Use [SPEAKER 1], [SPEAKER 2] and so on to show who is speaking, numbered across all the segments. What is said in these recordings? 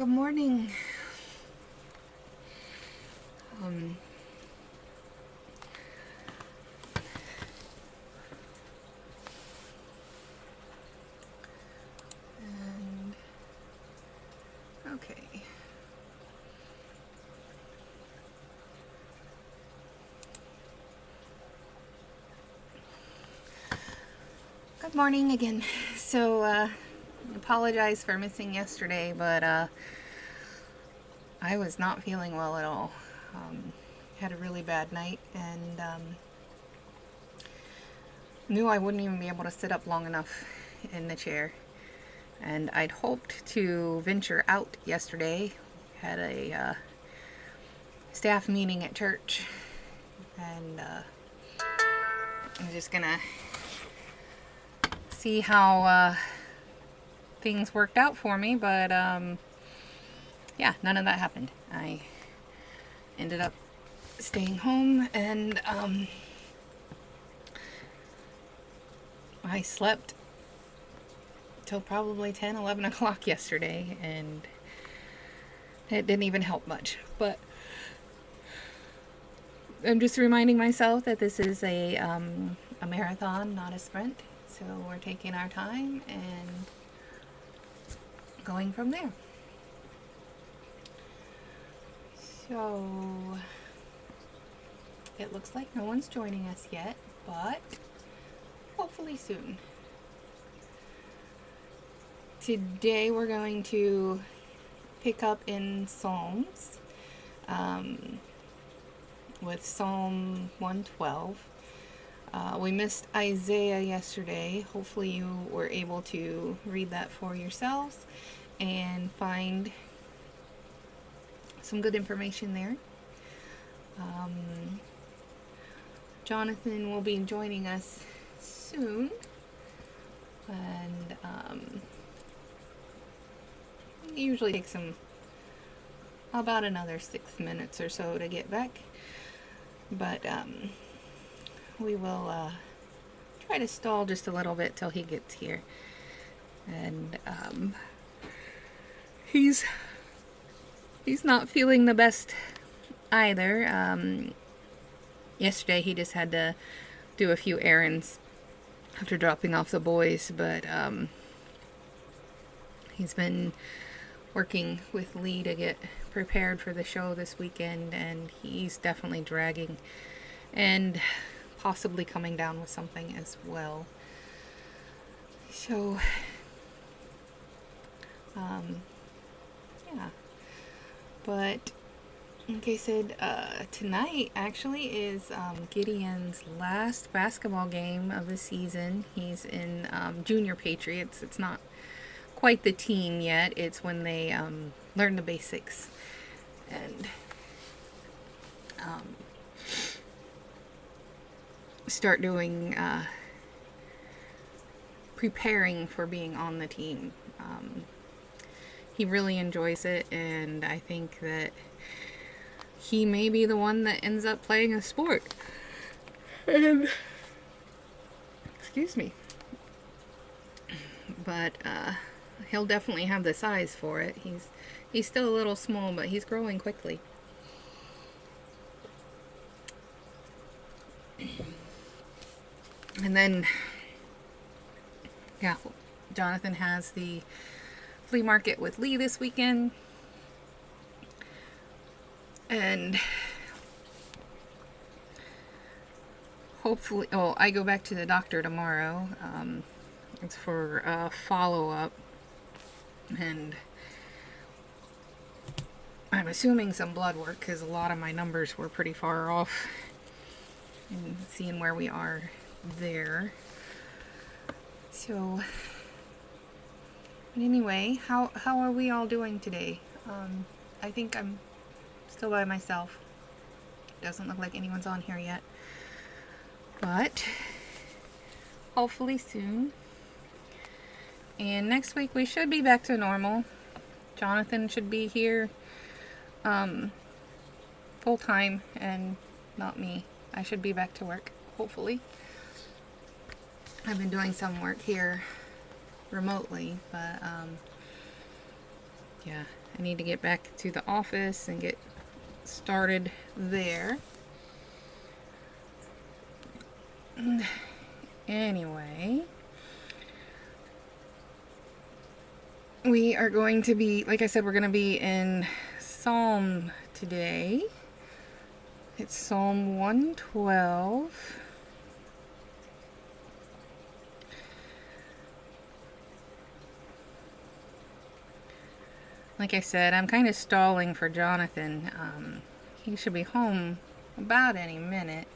[SPEAKER 1] Good morning. Um, and okay. Good morning again. So, apologize for missing yesterday, but I was not feeling well at all. Had a really bad night and knew I wouldn't even be able to sit up long enough in the chair. And I'd hoped to venture out yesterday. Had a staff meeting at church, and I'm just gonna see how things worked out for me, but yeah, none of that happened. I ended up staying home, and I slept till probably 10, 11 o'clock yesterday, and it didn't even help much. But I'm just reminding myself that this is a marathon, not a sprint. So we're taking our time and going from there. So it looks like no one's joining us yet, but hopefully soon. Today we're going to pick up in Psalms with Psalm 112. We missed Isaiah yesterday. Hopefully you were able to read that for yourselves and find some good information there. Jonathan will be joining us soon, and it usually takes him about another 6 minutes or so to get back, but we will try to stall just a little bit till he gets here. And he's not feeling the best either. Yesterday he just had to do a few errands after dropping off the boys, but he's been working with Lee to get prepared for the show this weekend, and he's definitely dragging and possibly coming down with something as well. So yeah, but like I said, tonight actually is Gideon's last basketball game of the season. He's in Junior Patriots. It's not quite the team yet. It's when they learn the basics and start doing preparing for being on the team. He really enjoys it, and I think that he may be the one that ends up playing a sport. And excuse me. But he'll definitely have the size for it. He's still a little small, but he's growing quickly. And then, yeah, Jonathan has the flea market with Lee this weekend. And hopefully, I go back to the doctor tomorrow. It's for a follow-up. And I'm assuming some blood work, because a lot of my numbers were pretty far off. And seeing where we are there. So, but anyway, how are we all doing today? I think I'm still by myself. Doesn't look like anyone's on here yet. But hopefully soon. And next week we should be back to normal. Jonathan should be here full time, and not me. I should be back to work, hopefully. I've been doing some work here remotely, but yeah, I need to get back to the office and get started there. Anyway, we are going to be, like I said, we're going to be in Psalm today. It's Psalm 112. Like I said, I'm kind of stalling for Jonathan. He should be home about any minute.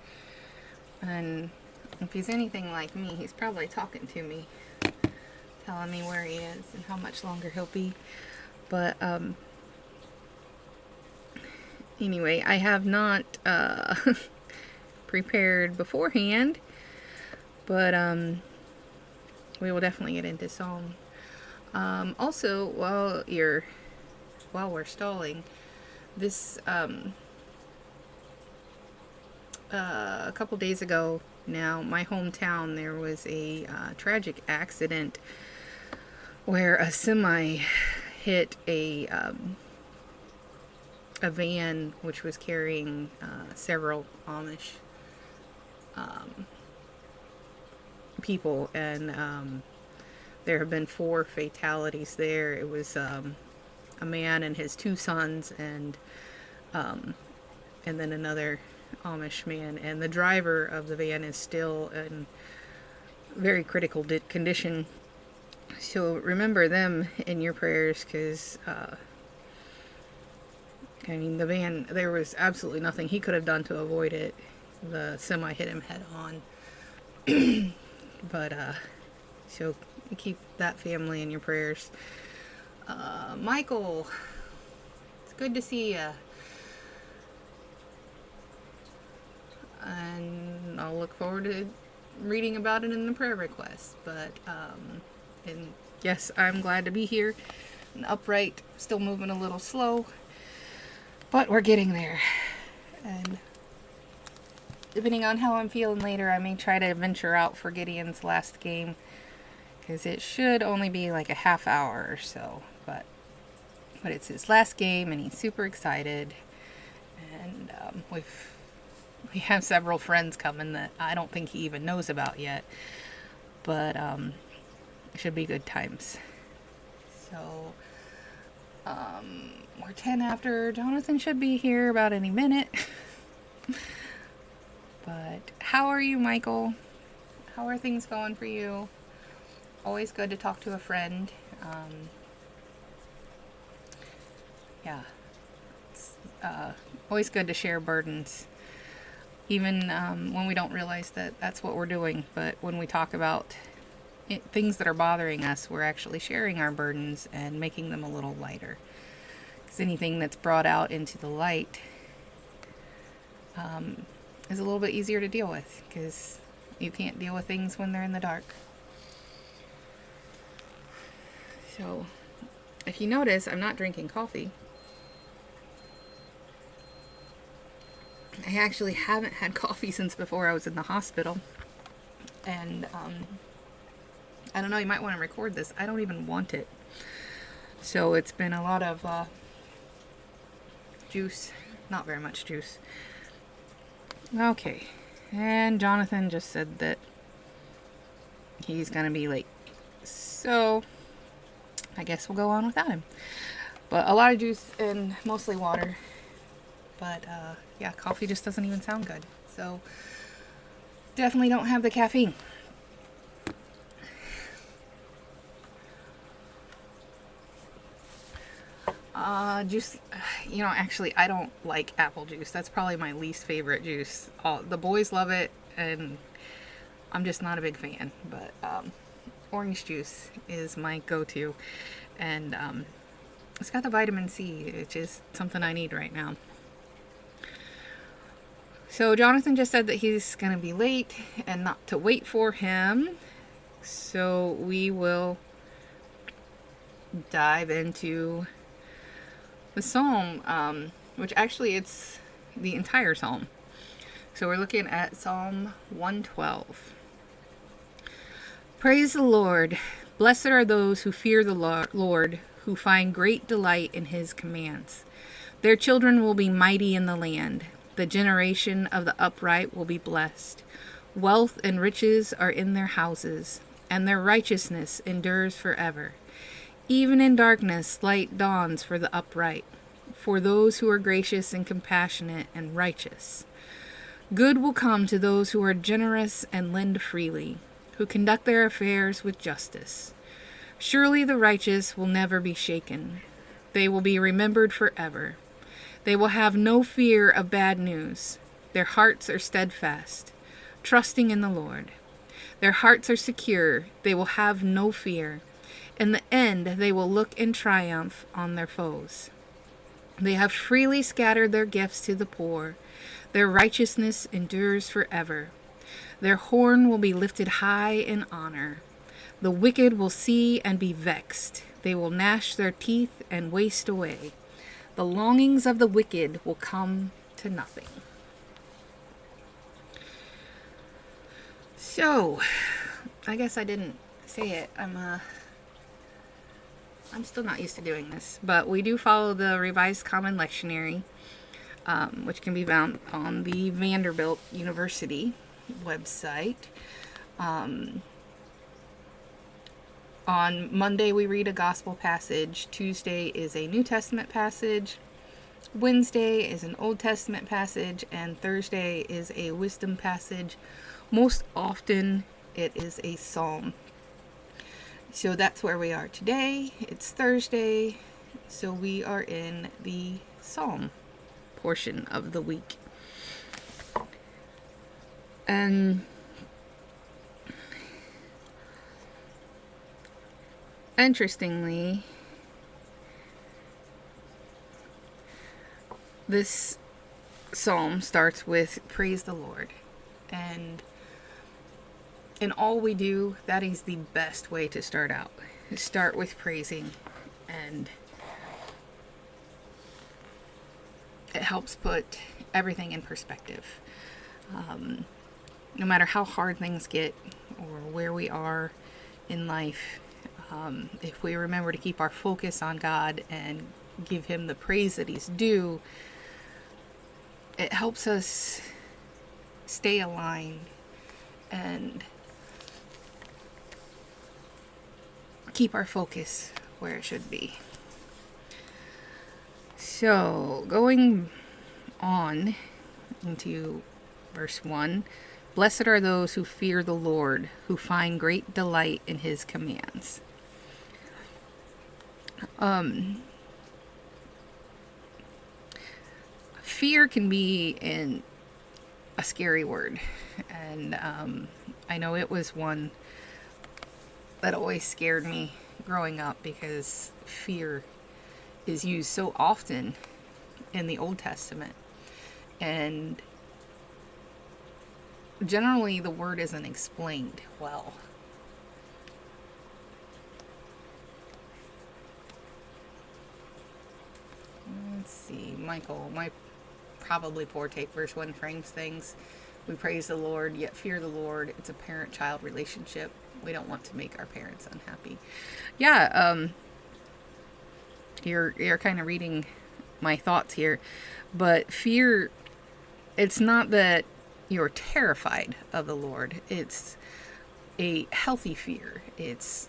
[SPEAKER 1] And if he's anything like me, he's probably talking to me, telling me where he is and how much longer he'll be. But anyway, I have not prepared beforehand, but we will definitely get into Psalm. Also, while we're stalling, this a couple days ago now, my hometown, there was a tragic accident where a semi hit a van which was carrying several Amish people, and there have been 4 fatalities there. It was a man and his 2 sons, and then another Amish man, and the driver of the van is still in very critical condition. So remember them in your prayers, because I mean, the van, there was absolutely nothing he could have done to avoid it. The semi hit him head on. But so keep that family in your prayers. Michael, it's good to see you. And I'll look forward to reading about it in the prayer request. But and yes, I'm glad to be here and upright, still moving a little slow, but we're getting there. And depending on how I'm feeling later, I may try to venture out for Gideon's last game, because it should only be like a half hour or so, but it's his last game and he's super excited. And we have several friends coming that I don't think he even knows about yet, but it should be good times. So we're 10 after. Jonathan should be here about any minute. But how are you, Michael? How are things going for you? Always good to talk to a friend. Yeah, it's always good to share burdens, even when we don't realize that that's what we're doing. But when we talk about things that are bothering us, we're actually sharing our burdens and making them a little lighter. Because anything that's brought out into the light is a little bit easier to deal with, because you can't deal with things when they're in the dark. So, if you notice, I'm not drinking coffee. I actually haven't had coffee since before I was in the hospital. And, I don't know, you might want to record this. I don't even want it. So it's been a lot of juice. Not very much juice. Okay. And Jonathan just said that he's going to be late. So I guess we'll go on without him. But a lot of juice and mostly water. But yeah, coffee just doesn't even sound good. So definitely don't have the caffeine. Juice, you know, actually I don't like apple juice. That's probably my least favorite juice. The boys love it, and I'm just not a big fan. But orange juice is my go-to, and it's got the vitamin C, which is something I need right now. So Jonathan just said that he's going to be late and not to wait for him. So we will dive into the psalm, which actually it's the entire psalm. So we're looking at Psalm 112. Praise the Lord. Blessed are those who fear the Lord, who find great delight in his commands. Their children will be mighty in the land. The generation of the upright will be blessed. Wealth and riches are in their houses, and their righteousness endures forever. Even in darkness, light dawns for the upright, for those who are gracious and compassionate and righteous. Good will come to those who are generous and lend freely, who conduct their affairs with justice. Surely the righteous will never be shaken. They will be remembered forever. They will have no fear of bad news. Their hearts are steadfast, trusting in the Lord. Their hearts are secure. They will have no fear. In the end, they will look in triumph on their foes. They have freely scattered their gifts to the poor. Their righteousness endures forever. Their horn will be lifted high in honor. The wicked will see and be vexed. They will gnash their teeth and waste away. The longings of the wicked will come to nothing. So, I guess I didn't say it. I'm still not used to doing this, but we do follow the Revised Common Lectionary, which can be found on the Vanderbilt University website. On Monday, we read a gospel passage. Tuesday is a New Testament passage. Wednesday is an Old Testament passage. And Thursday is a wisdom passage. Most often, it is a psalm. So that's where we are today. It's Thursday. So we are in the psalm portion of the week. And interestingly, this psalm starts with praise the Lord. And in all we do, that is the best way to start out. Start with praising, and it helps put everything in perspective. No matter how hard things get or where we are in life, if we remember to keep our focus on God and give Him the praise that He's due, it helps us stay aligned and keep our focus where it should be. So, going on into verse 1, blessed are those who fear the Lord, who find great delight in His commands. Fear can be a scary word, and I know it was one that always scared me growing up, because fear is used so often in the Old Testament, and generally the word isn't explained well. Let's see, Michael, my probably poor take verse 1 frames things. We praise the Lord, yet fear the Lord. It's a parent-child relationship. We don't want to make our parents unhappy. Yeah, you're kind of reading my thoughts here, but fear, it's not that you're terrified of the Lord. It's a healthy fear. It's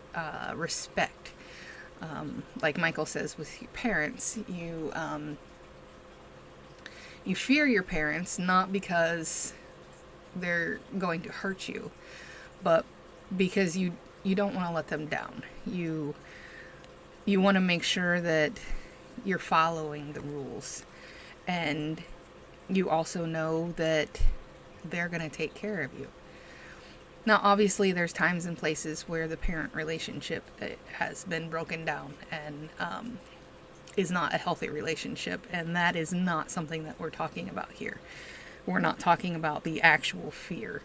[SPEAKER 1] respect. Like Michael says with your parents, you fear your parents not because they're going to hurt you, but because you don't want to let them down. You want to make sure that you're following the rules, and you also know that they're going to take care of you. Now, obviously, there's times and places where the parent relationship has been broken down and is not a healthy relationship, and that is not something that we're talking about here. We're not talking about the actual fear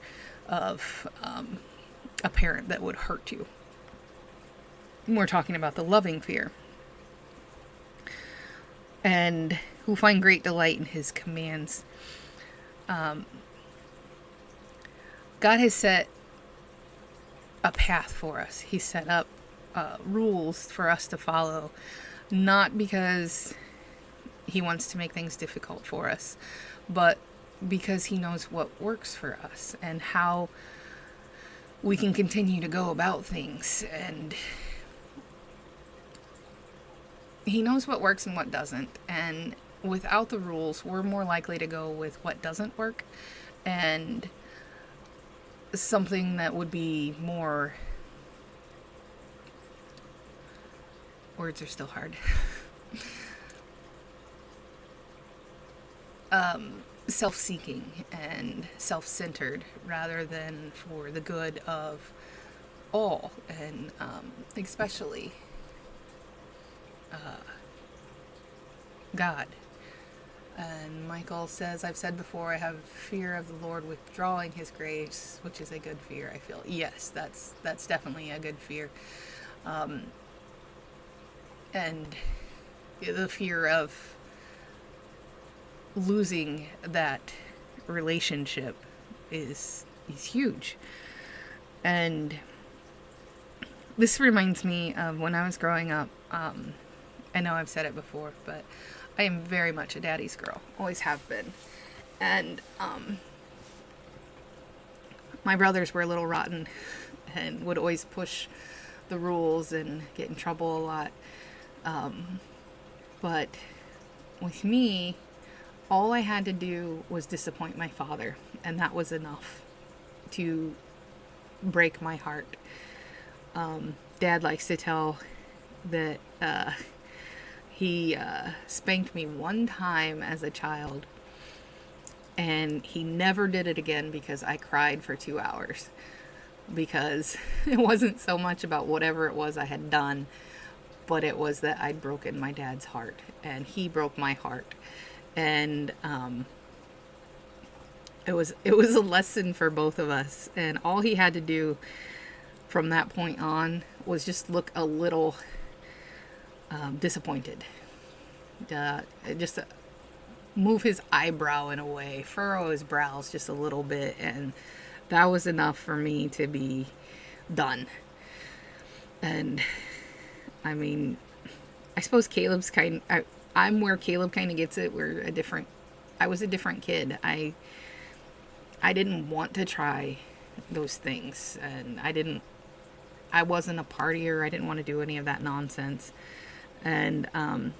[SPEAKER 1] of a parent that would hurt you. We're talking about the loving fear. And who find great delight in His commands. God has set a path for us. He set up rules for us to follow, not because he wants to make things difficult for us, but because he knows what works for us and how we can continue to go about things. And he knows what works and what doesn't. And without the rules, we're more likely to go with what doesn't work and something that would be more... Words are still hard. Self-seeking and self-centered rather than for the good of all, and especially God. And Michael says, I've said before, I have fear of the Lord withdrawing his grace, which is a good fear, I feel. Yes, that's definitely a good fear. And the fear of losing that relationship is huge. And this reminds me of when I was growing up. I know I've said it before, but I am very much a daddy's girl. Always have been. And my brothers were a little rotten and would always push the rules and get in trouble a lot. But with me, all I had to do was disappoint my father, and that was enough to break my heart. Dad likes to tell that he spanked me one time as a child, and he never did it again because I cried for 2 hours, because it wasn't so much about whatever it was I had done, but it was that I'd broken my dad's heart, and he broke my heart. And it was a lesson for both of us. And all he had to do from that point on was just look a little disappointed. Just move his eyebrow in a way, furrow his brows just a little bit, and that was enough for me to be done. And I mean, I suppose Caleb's I'm where Caleb kind of gets it. I was a different kid. I didn't want to try those things, and I wasn't a partier. I didn't want to do any of that nonsense. And, I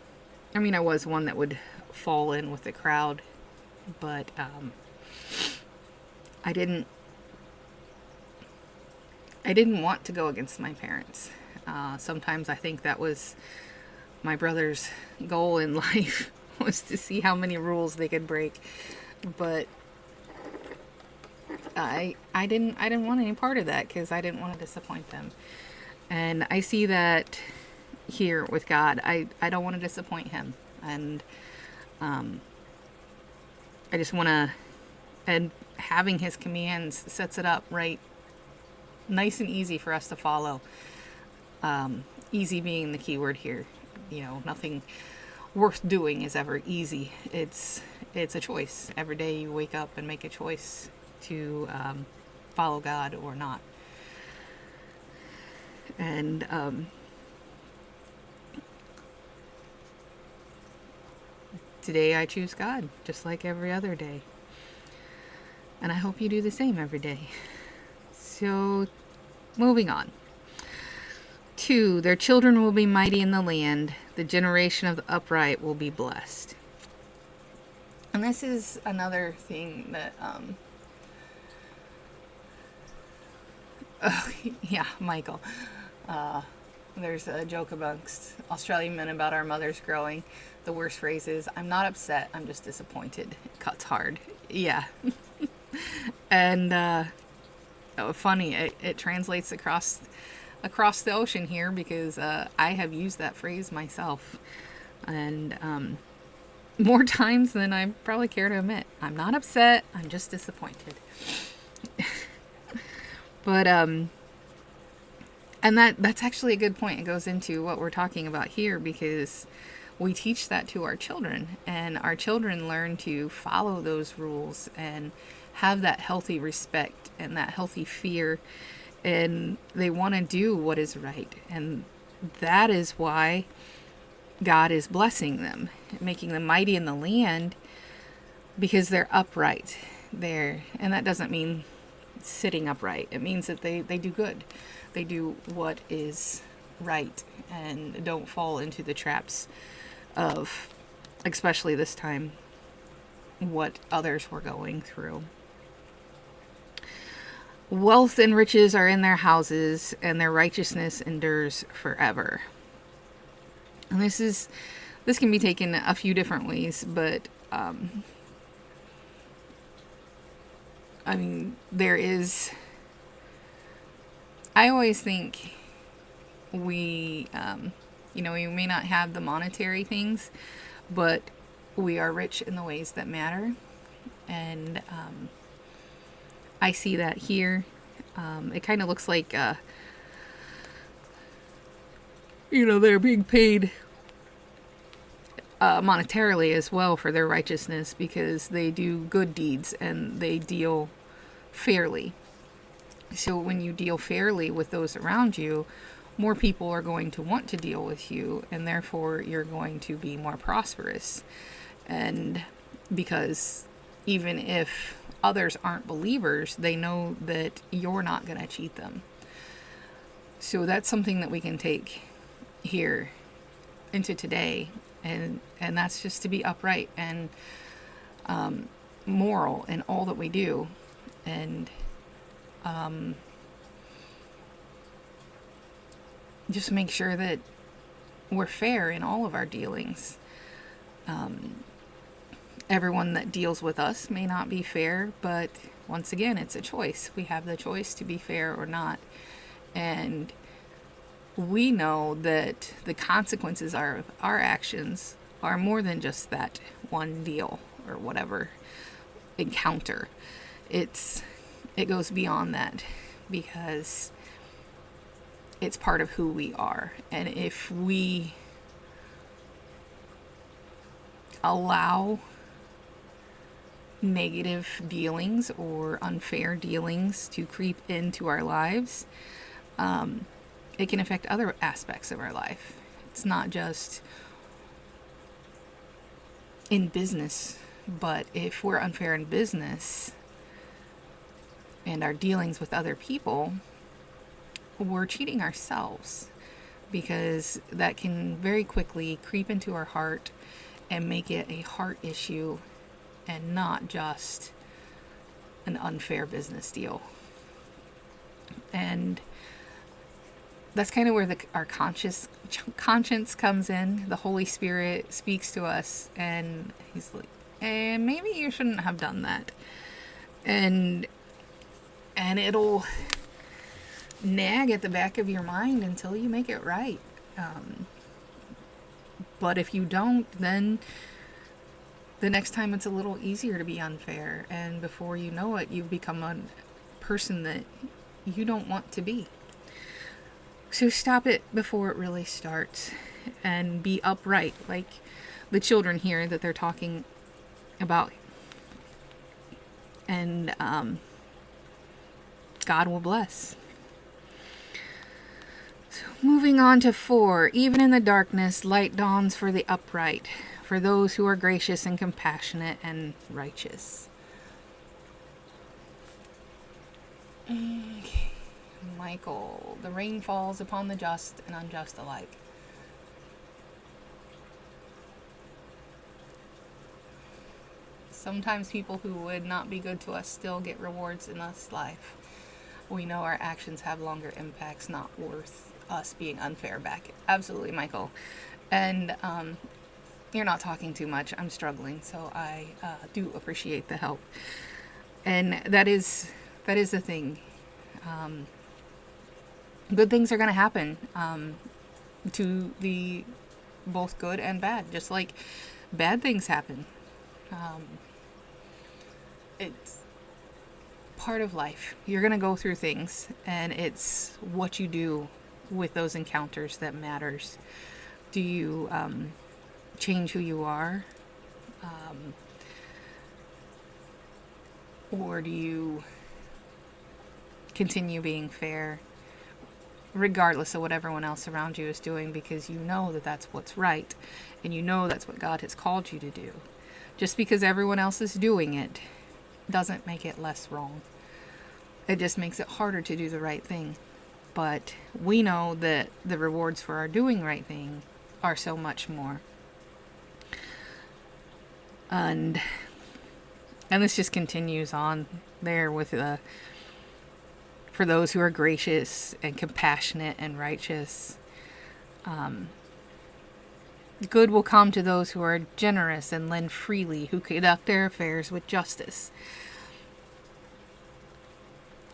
[SPEAKER 1] mean, I was one that would fall in with the crowd, but, I didn't want to go against my parents. Sometimes I think that was my brother's goal in life, was to see how many rules they could break. But I didn't want any part of that, because I didn't want to disappoint them. And I see that here with God. I don't want to disappoint him. And I just want to, and having his commands sets it up right, nice and easy for us to follow. Easy being the key word here. You know, nothing worth doing is ever easy. It's a choice. Every day you wake up and make a choice to follow God or not. And today I choose God, just like every other day. And I hope you do the same every day. So, moving on. 2, their children will be mighty in the land. The generation of the upright will be blessed. And this is another thing that, yeah, Michael. There's a joke amongst Australian men about our mothers growing. The worst phrase is, I'm not upset, I'm just disappointed. It cuts hard. Yeah. And, funny, it translates across the ocean here, because I have used that phrase myself, and more times than I probably care to admit. I'm not upset, I'm just disappointed. But and that's actually a good point. It goes into what we're talking about here, because we teach that to our children, and our children learn to follow those rules and have that healthy respect and that healthy fear and they want to do what is right. And that is why God is blessing them, making them mighty in the land, because they're upright there. And that doesn't mean sitting upright. It means that they do good. They do what is right and don't fall into the traps of, especially this time, what others were going through. Wealth and riches are in their houses, and their righteousness endures forever. And this can be taken a few different ways, but I mean, I always think we may not have the monetary things, but we are rich in the ways that matter. And I see that here. It kind of looks like, they're being paid monetarily as well for their righteousness, because they do good deeds and they deal fairly. So when you deal fairly with those around you, more people are going to want to deal with you, and therefore you're going to be more prosperous. And because even if others aren't believers, they know that you're not going to cheat them. So that's something that we can take here into today, and that's just to be upright and moral in all that we do, and just make sure that we're fair in all of our dealings. Everyone that deals with us may not be fair, but once again, it's a choice. We have the choice to be fair or not. And we know that the consequences of our actions are more than just that one deal or whatever encounter. It goes beyond that, because it's part of who we are. And if we allow negative dealings or unfair dealings to creep into our lives, it can affect other aspects of our life. It's not just in business, but if we're unfair in business and our dealings with other people, we're cheating ourselves, because that can very quickly creep into our heart and make it a heart issue and not just an unfair business deal. And that's kind of where our conscience comes in. The Holy Spirit speaks to us, and he's like, maybe you shouldn't have done that. And it'll nag at the back of your mind until you make it right. But if you don't, then the next time it's a little easier to be unfair, and before you know it, you've become a person that you don't want to be. So stop it before it really starts, and be upright, like the children here that they're talking about. And God will bless. So moving on to 4. Even in the darkness, light dawns for the upright, for those who are gracious and compassionate and righteous. Okay. Michael, the rain falls upon the just and unjust alike. Sometimes people who would not be good to us still get rewards in this life. We know our actions have longer impacts, not worth us being unfair back. Absolutely, Michael. And you're not talking too much. I'm struggling, so I do appreciate the help. And that is the thing. Good things are going to happen to the both good and bad, just like bad things happen. It's part of life. You're going to go through things, and it's what you do with those encounters that matters. Do you change who you are? Or do you continue being fair, regardless of what everyone else around you is doing, because you know that that's what's right, and you know that's what God has called you to do. Just because everyone else is doing it doesn't make it less wrong. It just makes it harder to do the right thing. But we know that the rewards for our doing right thing are so much more. And this just continues on there with for those who are gracious and compassionate and righteous. Good will come to those who are generous and lend freely, who conduct their affairs with justice.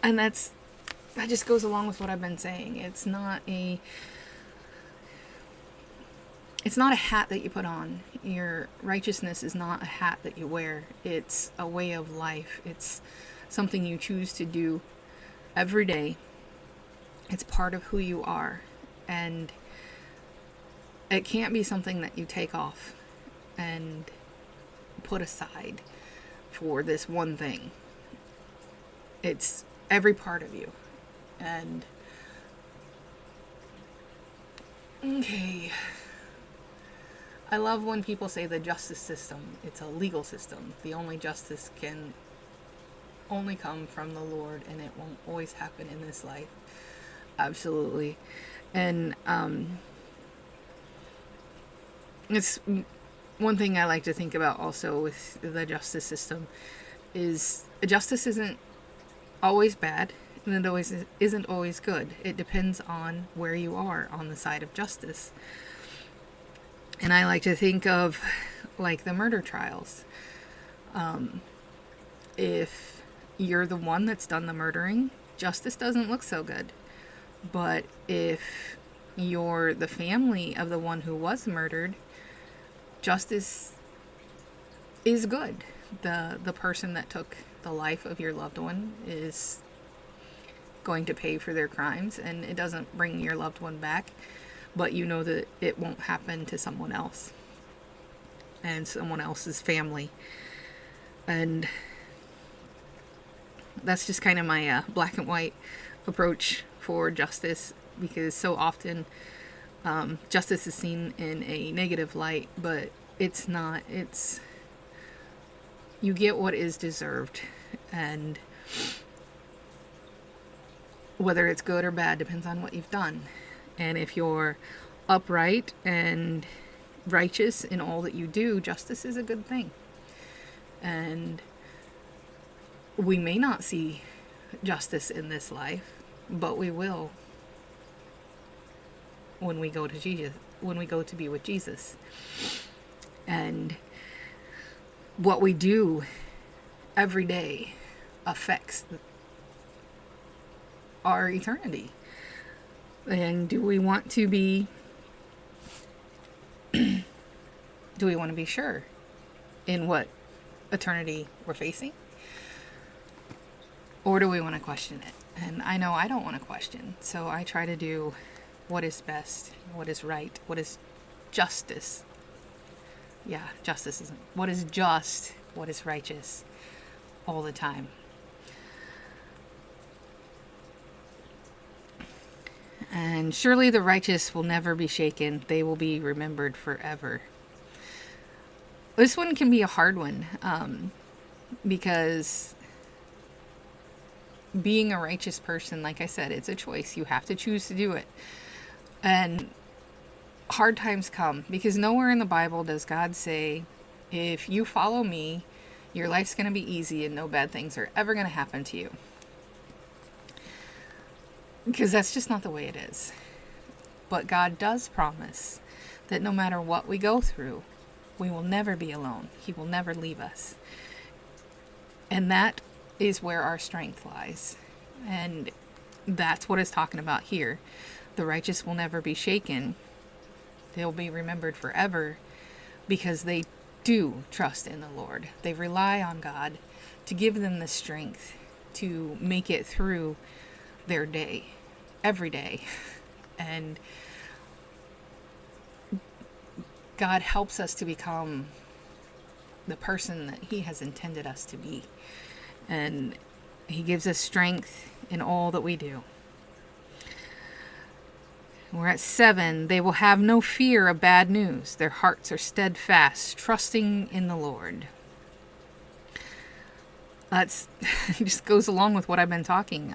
[SPEAKER 1] And that just goes along with what I've been saying. It's not a hat that you put on. Your righteousness is not a hat that you wear. It's a way of life. It's something you choose to do every day. It's part of who you are. And it can't be something that you take off and put aside for this one thing. It's every part of you. And okay, I love when people say the justice system, it's a legal system. The only justice can only come from the Lord, and it won't always happen in this life. Absolutely. And it's one thing I like to think about also with the justice system is justice isn't always bad, and it isn't always good. It depends on where you are on the side of justice. And I like to think of like the murder trials. If you're the one that's done the murdering, justice doesn't look so good. But if you're the family of the one who was murdered, justice is good. The person that took the life of your loved one is going to pay for their crimes, and it doesn't bring your loved one back, but you know that it won't happen to someone else and someone else's family. And that's just kind of my black and white approach for justice, because so often justice is seen in a negative light, but it's not. It's you get what is deserved, and whether it's good or bad depends on what you've done. And if you're upright and righteous in all that you do, justice is a good thing. And we may not see justice in this life, but we will when we go to Jesus, when we go to be with Jesus. And what we do every day affects our eternity. And do we want to be sure in what eternity we're facing? Or do we want to question it? And I know I don't want to question, so I try to do what is best, what is right, what is justice. Yeah, justice isn't. What is just, what is righteous, all the time. And surely the righteous will never be shaken. They will be remembered forever. This one can be a hard one, because being a righteous person, like I said, it's a choice. You have to choose to do it. And hard times come, because nowhere in the Bible does God say, if you follow me, your life's going to be easy and no bad things are ever going to happen to you. Because that's just not the way it is. But God does promise that no matter what we go through, we will never be alone. He will never leave us. And that is where our strength lies. And that's what it's talking about here. The righteous will never be shaken. They'll be remembered forever because they do trust in the Lord. They rely on God to give them the strength to make it through their day, every day. And God helps us to become the person that He has intended us to be. And He gives us strength in all that we do. We're at 7. They will have no fear of bad news. Their hearts are steadfast, trusting in the Lord. That's just goes along with what I've been talking.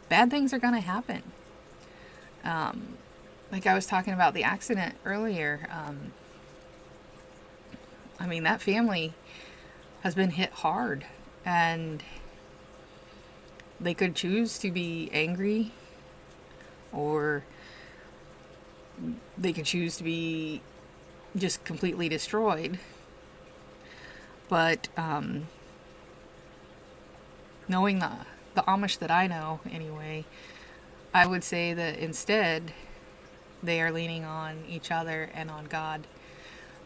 [SPEAKER 1] Bad things are going to happen. Like I was talking about the accident earlier. I mean, that family has been hit hard, and they could choose to be angry, or they could choose to be just completely destroyed. But knowing the Amish that I know anyway, I would say that instead they are leaning on each other and on God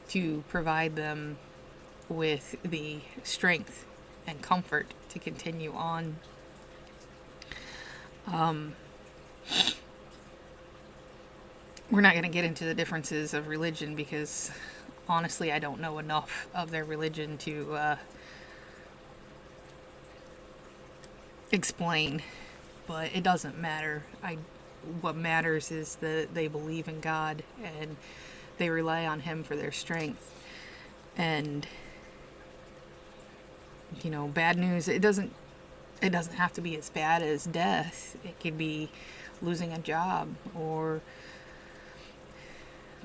[SPEAKER 1] to provide them with the strength and comfort to continue on. We're not going to get into the differences of religion because honestly I don't know enough of their religion to explain, but it doesn't matter. What matters is that they believe in God and they rely on Him for their strength. And bad news, it doesn't have to be as bad as death. It could be losing a job, or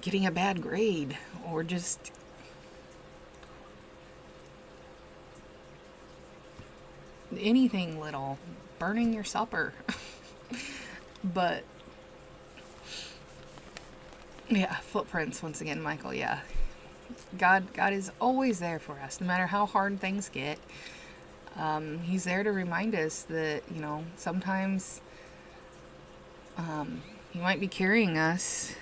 [SPEAKER 1] getting a bad grade, or just anything little, burning your supper. But yeah, footprints once again, Michael. Yeah, God is always there for us, no matter how hard things get. He's there to remind us that sometimes He might be carrying us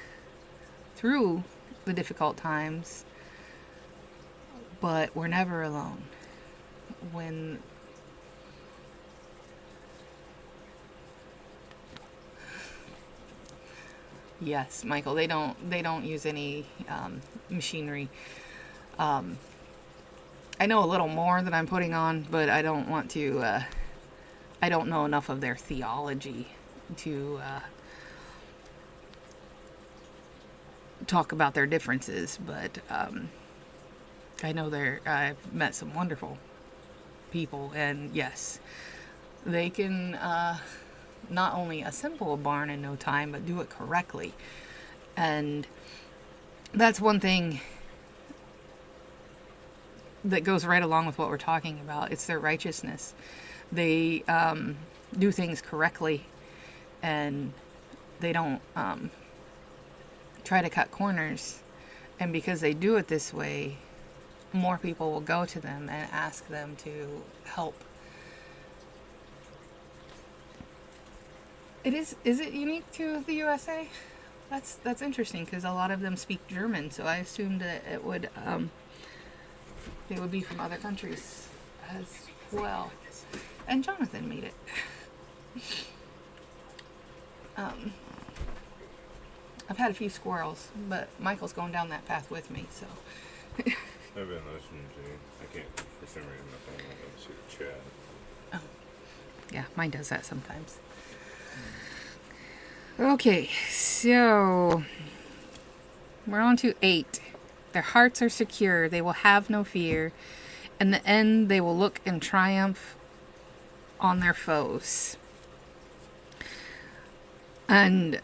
[SPEAKER 1] through the difficult times, but we're never alone. Yes, Michael, they don't use any machinery. I know a little more than I'm putting on, but I don't want to. I don't know enough of their theology to talk about their differences. But I know I've met some wonderful people, and yes, they can not only assemble a barn in no time, but do it correctly. And that's one thing that goes right along with what we're talking about. It's their righteousness. They do things correctly, and they don't try to cut corners. And because they do it this way, more people will go to them and ask them to help. Is it unique to the USA? That's interesting, because a lot of them speak German, so I assumed that it would be from other countries as well. And Jonathan made it. I've had a few squirrels, but Michael's going down that path with me, so.
[SPEAKER 2] I've been listening to you. I can't, for some reason, my phone won't let me see the chat.
[SPEAKER 1] Oh. Yeah, mine does that sometimes. Okay, so we're on to 8. Their hearts are secure. They will have no fear. In the end, they will look in triumph on their foes. And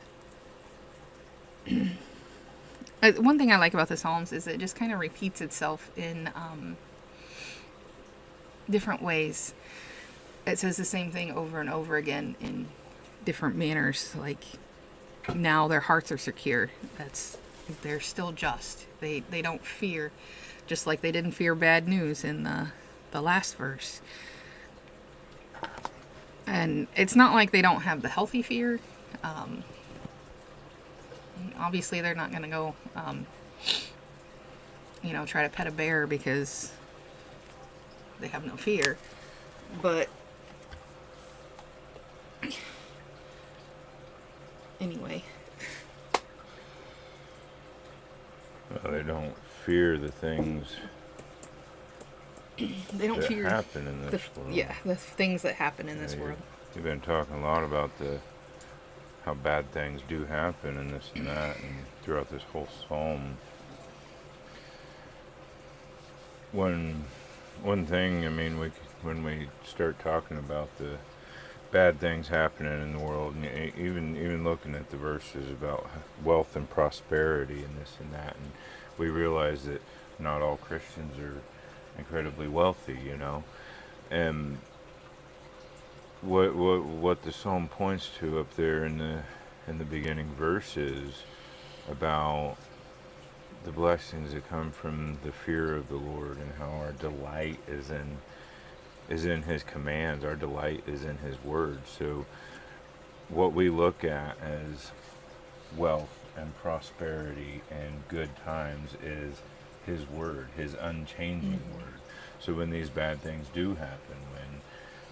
[SPEAKER 1] one thing I like about the Psalms is it just kind of repeats itself in different ways. It says the same thing over and over again in different manners. Like, now their hearts are secure. They're still just. They don't fear, just like they didn't fear bad news in the last verse. And it's not like they don't have the healthy fear. Obviously, they're not going to go, try to pet a bear because they have no fear. But anyway.
[SPEAKER 2] Well, they don't fear the things
[SPEAKER 1] They don't
[SPEAKER 2] that
[SPEAKER 1] fear
[SPEAKER 2] happen in this world.
[SPEAKER 1] the things that happen in
[SPEAKER 2] You
[SPEAKER 1] this
[SPEAKER 2] know,
[SPEAKER 1] world.
[SPEAKER 2] you've been talking a lot about how bad things do happen and this and that, and throughout this whole psalm. One one thing, I mean, when we start talking about the bad things happening in the world, and even looking at the verses about wealth and prosperity and this and that, and we realize that not all Christians are incredibly wealthy, you know. And what the psalm points to up there in the beginning verses about the blessings that come from the fear of the Lord, and how our delight is in his commands, our delight is in his word. So what we look at as wealth and prosperity and good times is his word, his unchanging word. So when these bad things do happen,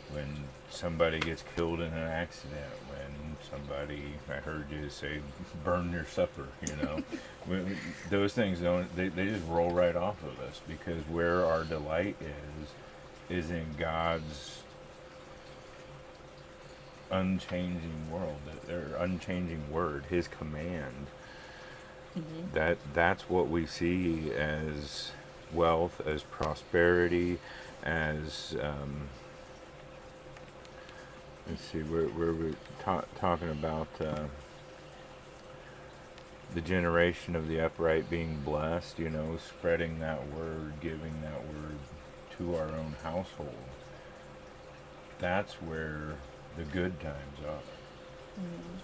[SPEAKER 2] when somebody gets killed in an accident, when somebody, I heard you say, burn their supper, you know, those things they just roll right off of us, because where our delight is in God's unchanging world, or unchanging word, his command. That's what we see as wealth, as prosperity, as let's see, where we talking about the generation of the upright being blessed, you know, spreading that word, giving that word to our own household. That's where the good times are.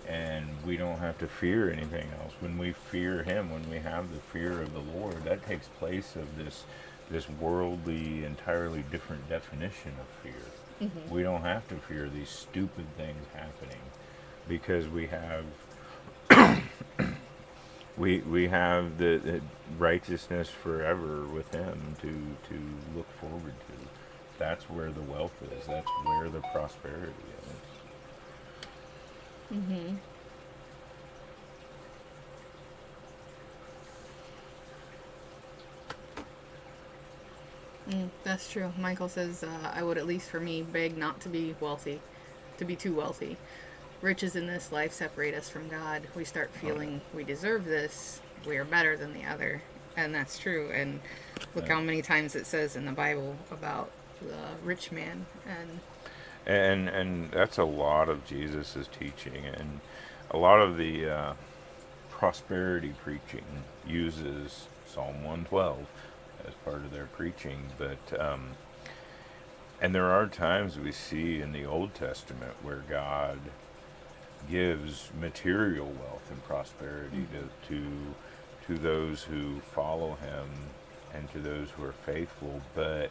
[SPEAKER 2] And we don't have to fear anything else. When we fear him, when we have the fear of the Lord, that takes place of this worldly, entirely different definition of fear. We don't have to fear these stupid things happening, because we have we have the righteousness forever with him to look forward to. That's where the wealth is. That's where the prosperity is.
[SPEAKER 1] That's true. Michael says, I would, at least for me, beg not to be wealthy, to be too wealthy. Riches in this life separate us from God. We start feeling we deserve this, we are better than the other. And that's true. And look how many times it says in the Bible about the rich man.
[SPEAKER 2] And that's a lot of Jesus's teaching, and a lot of the prosperity preaching uses Psalm 112 as part of their preaching. But and there are times we see in the Old Testament where God gives material wealth and prosperity to those who follow him and to those who are faithful, but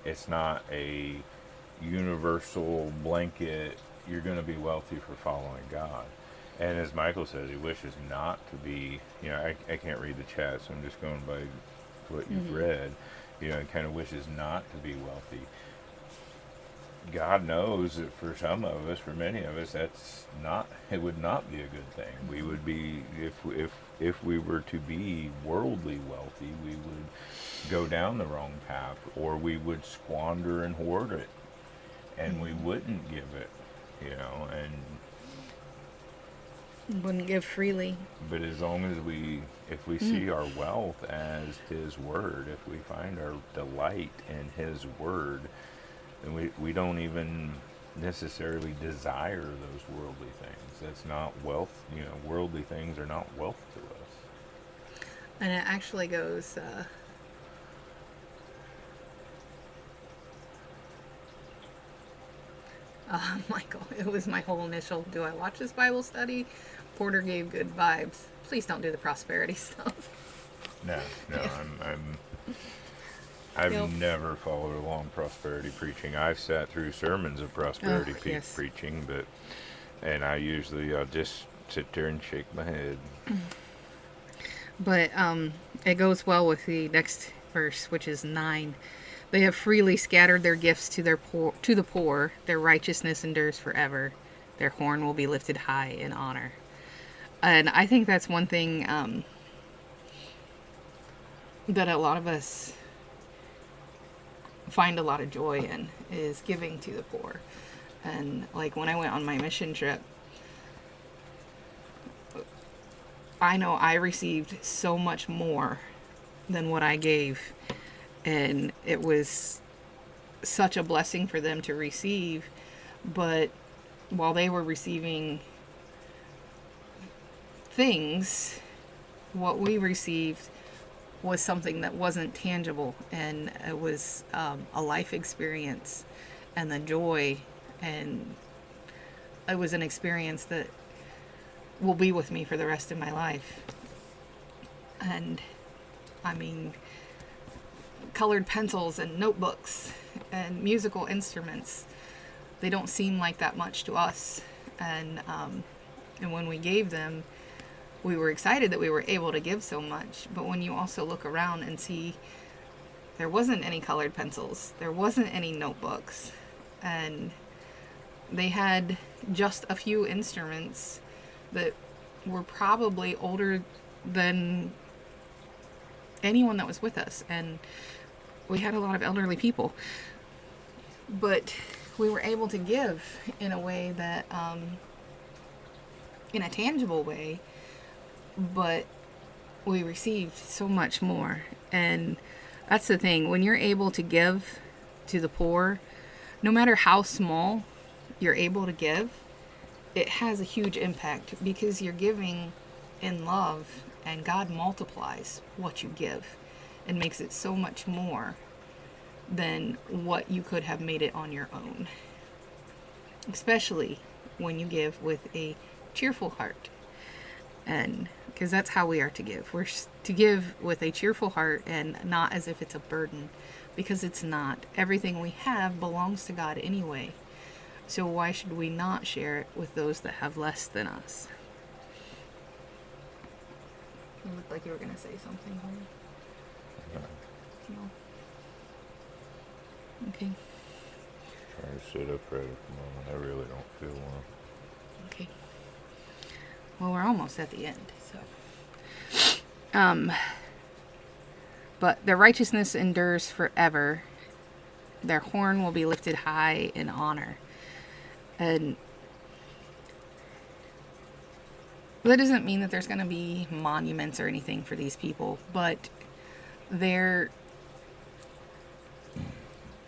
[SPEAKER 2] it's not a universal blanket, you're going to be wealthy for following God. And as Michael says, he wishes not to be, you know, I can't read the chat, so I'm just going by what you've read. You know, he kind of wishes not to be wealthy. God knows that for some of us, for many of us, it would not be a good thing. We would be, if we were to be worldly wealthy, we would go down the wrong path, or we would squander and hoard it, and we wouldn't give it, you know, and
[SPEAKER 1] Wouldn't give freely.
[SPEAKER 2] but as long as if we see our wealth as his word, if we find our delight in his word, then we don't even necessarily desire those worldly things. That's not wealth, you know, worldly things are not wealth to us.
[SPEAKER 1] And it actually goes, Michael, it was my whole initial, do I watch this Bible study? Porter gave good vibes. Please don't do the prosperity stuff.
[SPEAKER 2] No, I've never followed along prosperity preaching. I've sat through sermons of prosperity
[SPEAKER 1] Yes.
[SPEAKER 2] preaching, and I'll just sit there and shake my head.
[SPEAKER 1] But it goes well with the next verse, which is 9. They have freely scattered their gifts to the poor. Their righteousness endures forever. Their horn will be lifted high in honor. And I think that's one thing that a lot of us find a lot of joy in is giving to the poor. And like when I went on my mission trip, I know I received so much more than what I gave. And it was such a blessing for them to receive. But while they were receiving things, what we received was something that wasn't tangible, and it was a life experience and the joy, and it was an experience that will be with me for the rest of my life. And I mean, colored pencils and notebooks and musical instruments, they don't seem like that much to us. And when we gave them, we were excited that we were able to give so much. But when you also look around and see there wasn't any colored pencils, there wasn't any notebooks, and they had just a few instruments that were probably older than anyone that was with us. And we had a lot of elderly people. But we were able to give in a way that, in a tangible way, but we received so much more. And that's the thing. When you're able to give to the poor, no matter how small you're able to give, it has a huge impact because you're giving in love, and God multiplies what you give and makes it so much more than what you could have made it on your own. Especially when you give with a cheerful heart. And because that's how we are to give. We're to give with a cheerful heart and not as if it's a burden, because it's not. Everything we have belongs to God anyway. So why should we not share it with those that have less than us? You look like you were going to say something. No. Okay.
[SPEAKER 2] Trying to sit upright at the moment. I really don't feel well.
[SPEAKER 1] Okay. Well, we're almost at the end, so. But their righteousness endures forever. Their horn will be lifted high in honor. And that doesn't mean that there's going to be monuments or anything for these people, but they're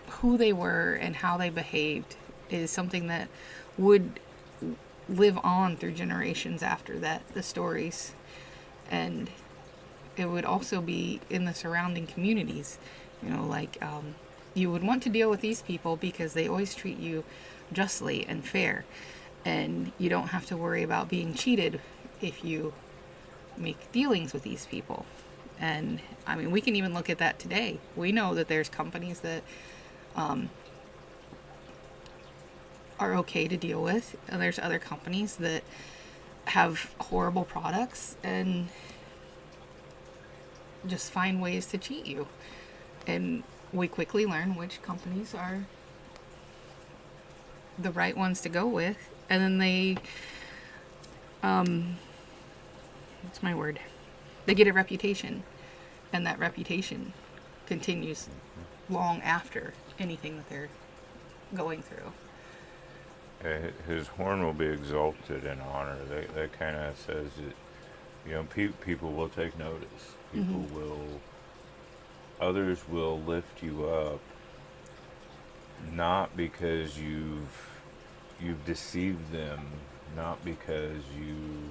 [SPEAKER 1] who they were and how they behaved is something that would live on through generations after that, the stories. And it would also be in the surrounding communities. You know, like you would want to deal with these people because they always treat you justly and fair. And you don't have to worry about being cheated if you make dealings with these people. And I mean, we can even look at that today. We know that there's companies that are okay to deal with, and there's other companies that have horrible products and just find ways to cheat you. And we quickly learn which companies are the right ones to go with, and then they what's my word? They get a reputation, and that reputation continues long after anything that they're going through.
[SPEAKER 2] His horn will be exalted in honor. That kind of says that, you know, people will take notice. People will, others will lift you up, not because you've deceived them, not because you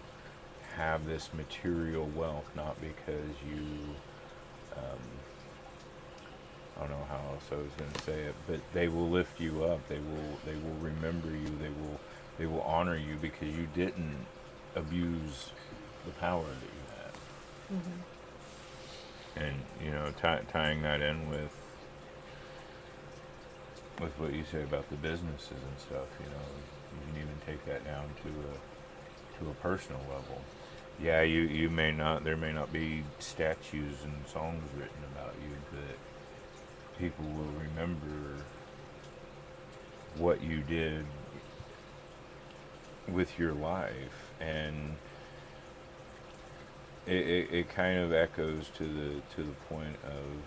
[SPEAKER 2] have this material wealth, not because you, I don't know how else I was going to say it, but they will lift you up. They will remember you. They will honor you because you didn't abuse the power that you had. And you know, tying that in with what you say about the businesses and stuff, you know, you can even take that down to a personal level. Yeah, you may not, there may not be statues and songs written about you, but people will remember what you did with your life. And it kind of echoes to the point of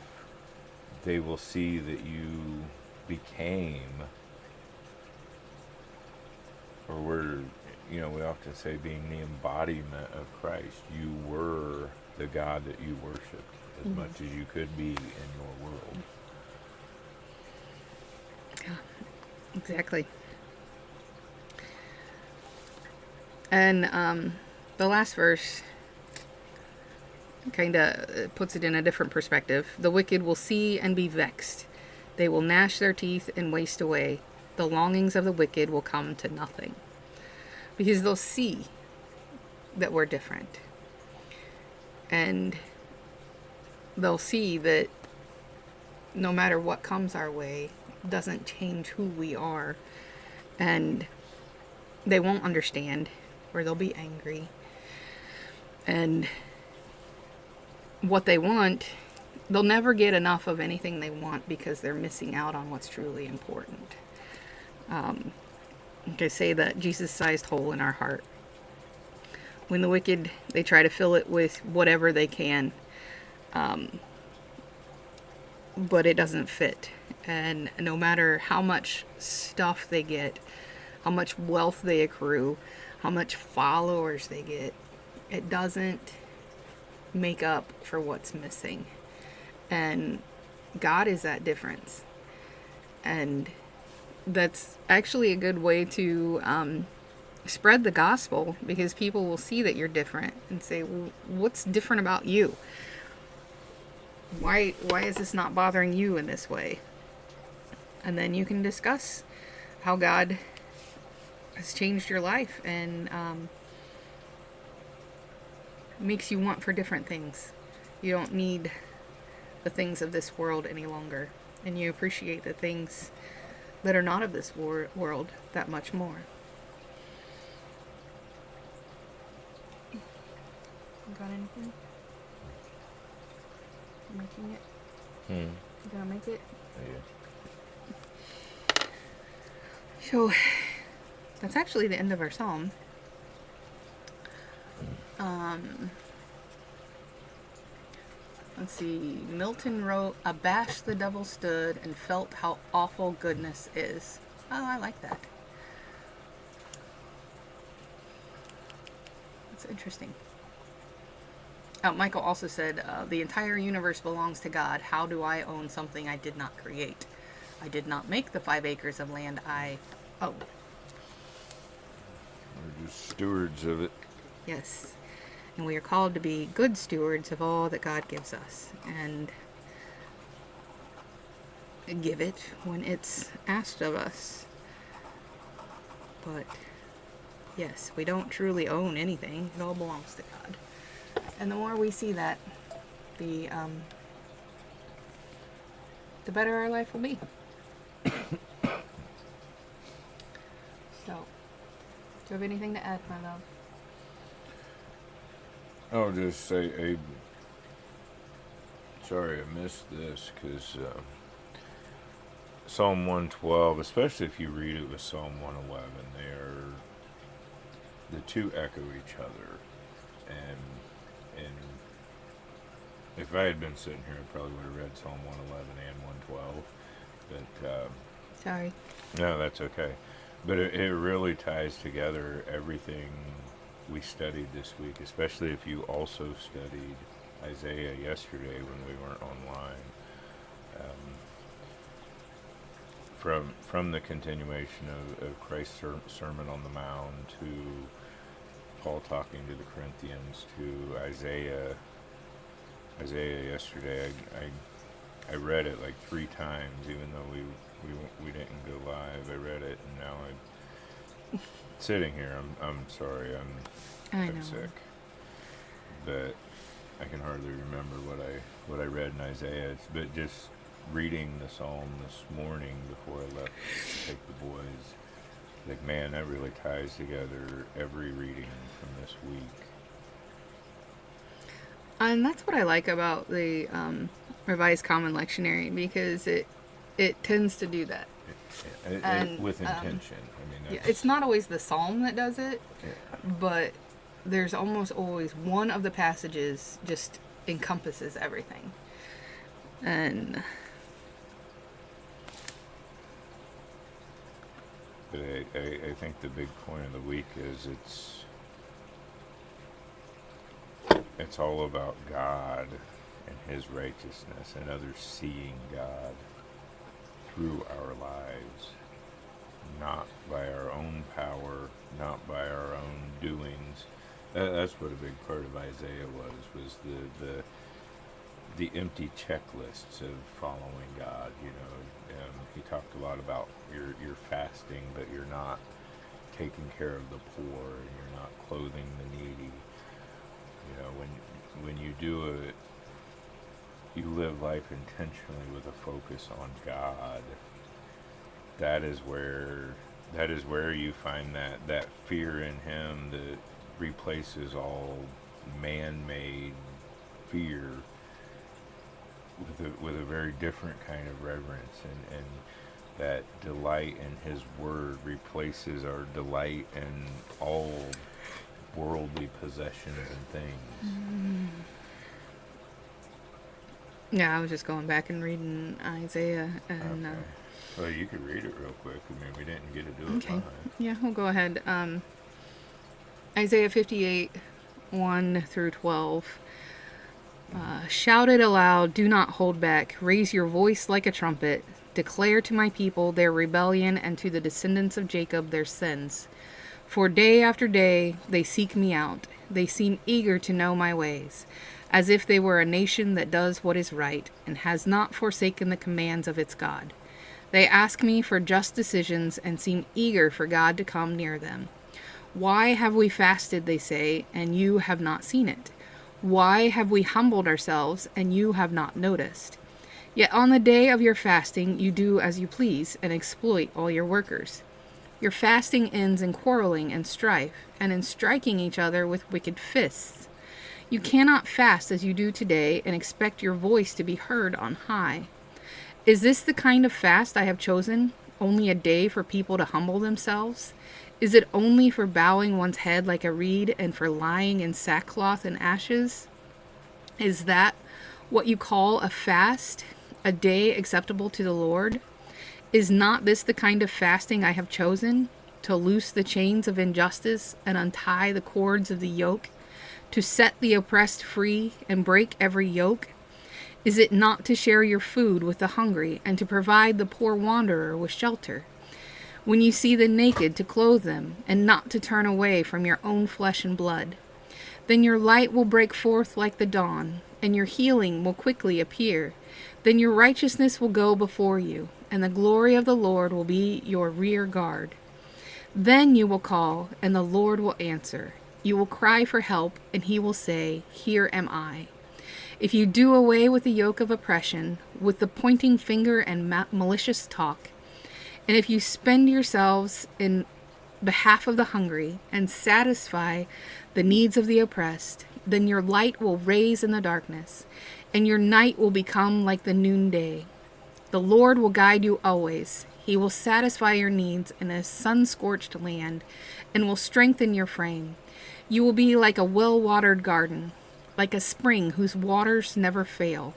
[SPEAKER 2] they will see that you became, or were, we often say being the embodiment of Christ. You were the God that you worshiped as
[SPEAKER 1] Mhm.
[SPEAKER 2] much as you could be in your world.
[SPEAKER 1] Yeah, exactly. And the last verse kind of puts it in a different perspective. The wicked will see and be vexed. They will gnash their teeth and waste away. The longings of the wicked will come to nothing. Because they'll see that we're different. And they'll see that no matter what comes our way, doesn't change who we are. And they won't understand, or they'll be angry. And what they want, they'll never get enough of anything they want because they're missing out on what's truly important. They say that Jesus-sized hole in our heart. When the wicked, they try to fill it with whatever they can, but it doesn't fit. And no matter how much stuff they get, how much wealth they accrue, how much followers they get, it doesn't make up for what's missing. And God is that difference. And that's actually a good way to spread the gospel, because people will see that you're different and say, well, what's different about you? Why is this not bothering you in this way? And then you can discuss how God has changed your life and makes you want for different things. You don't need the things of this world any longer, and you appreciate the things that are not of this world that much more. Got anything? You making it? You gonna make it?
[SPEAKER 2] Yeah.
[SPEAKER 1] So, that's actually the end of our psalm. Let's see. Milton wrote, "Abashed the devil stood and felt how awful goodness is." Oh, I like that. That's interesting. Michael also said, "The entire universe belongs to God. How do I own something I did not create? I did not make the 5 acres of land I own."
[SPEAKER 2] We're just stewards of it.
[SPEAKER 1] Yes. And we are called to be good stewards of all that God gives us and give it when it's asked of us. But yes, we don't truly own anything. It all belongs to God. And the more we see that, the better our life will be. So, do you have anything to add, my love?
[SPEAKER 2] I'll just say, sorry I missed this, because Psalm 112, especially if you read it with Psalm 111, the two echo each other. And if I had been sitting here, I probably would have read Psalm 111 and 112. But
[SPEAKER 1] Sorry.
[SPEAKER 2] no, that's okay. But it really ties together everything we studied this week, especially if you also studied Isaiah yesterday when we weren't online. From the continuation of Christ's Sermon on the Mount to Paul talking to the Corinthians to Isaiah yesterday, I read it like 3 times, even though we didn't go live. I read it, and now I'm sitting here. I'm sorry. I'm sick, but I can hardly remember what I read in Isaiah. But just reading the psalm this morning before I left to take the boys, like, man, that really ties together every reading from this week.
[SPEAKER 1] And that's what I like about the Revised Common Lectionary, because it tends to do that. And,
[SPEAKER 2] with intention. I mean,
[SPEAKER 1] it's not always the psalm that does it, but there's almost always one of the passages just encompasses everything. And
[SPEAKER 2] But I think the big point of the week is it's all about God and His righteousness and others seeing God through our lives, not by our own power, not by our own doings. That's what a big part of Isaiah was the empty checklists of following God. You know, he talked a lot about you're fasting, but you're not taking care of the poor, and you're not clothing the needy. You know, when you do it, you live life intentionally with a focus on God. That is where you find that fear in Him that replaces all man-made fear with a very different kind of reverence, and that delight in His Word replaces our delight in all worldly possessions and things.
[SPEAKER 1] Yeah, I was just going back and reading Isaiah, and
[SPEAKER 2] Okay. Well, you could read it real quick. I mean, we didn't get to do it
[SPEAKER 1] okay,
[SPEAKER 2] live.
[SPEAKER 1] yeah, we'll go ahead. Isaiah 58, 1 through 12. Shout it aloud, do not hold back. Raise your voice like a trumpet. Declare to my people their rebellion, and to the descendants of Jacob their sins. For day after day they seek me out. They seem eager to know my ways, as if they were a nation that does what is right, and has not forsaken the commands of its God. They ask me for just decisions, and seem eager for God to come near them. Why have we fasted, they say, and you have not seen it? Why have we humbled ourselves, and you have not noticed? Yet on the day of your fasting you do as you please, and exploit all your workers. Your fasting ends in quarreling and strife, and in striking each other with wicked fists. You cannot fast as you do today, and expect your voice to be heard on high. Is this the kind of fast I have chosen? Only a day for people to humble themselves? Is it only for bowing one's head like a reed, and for lying in sackcloth and ashes? Is that what you call a fast, a day acceptable to the Lord? Is not this the kind of fasting I have chosen? To loose the chains of injustice and untie the cords of the yoke, to set the oppressed free and break every yoke? Is it not to share your food with the hungry, and to provide the poor wanderer with shelter? When you see the naked, to clothe them, and not to turn away from your own flesh and blood. Then your light will break forth like the dawn, and your healing will quickly appear. Then your righteousness will go before you, and the glory of the Lord will be your rear guard. Then you will call, and the Lord will answer. You will cry for help, and He will say, Here am I. If you do away with the yoke of oppression, with the pointing finger and malicious talk, and if you spend yourselves in behalf of the hungry and satisfy the needs of the oppressed, then your light will raise in the darkness, and your night will become like the noonday. The Lord will guide you always. He will satisfy your needs in a sun-scorched land, and will strengthen your frame. You will be like a well-watered garden, like a spring whose waters never fail.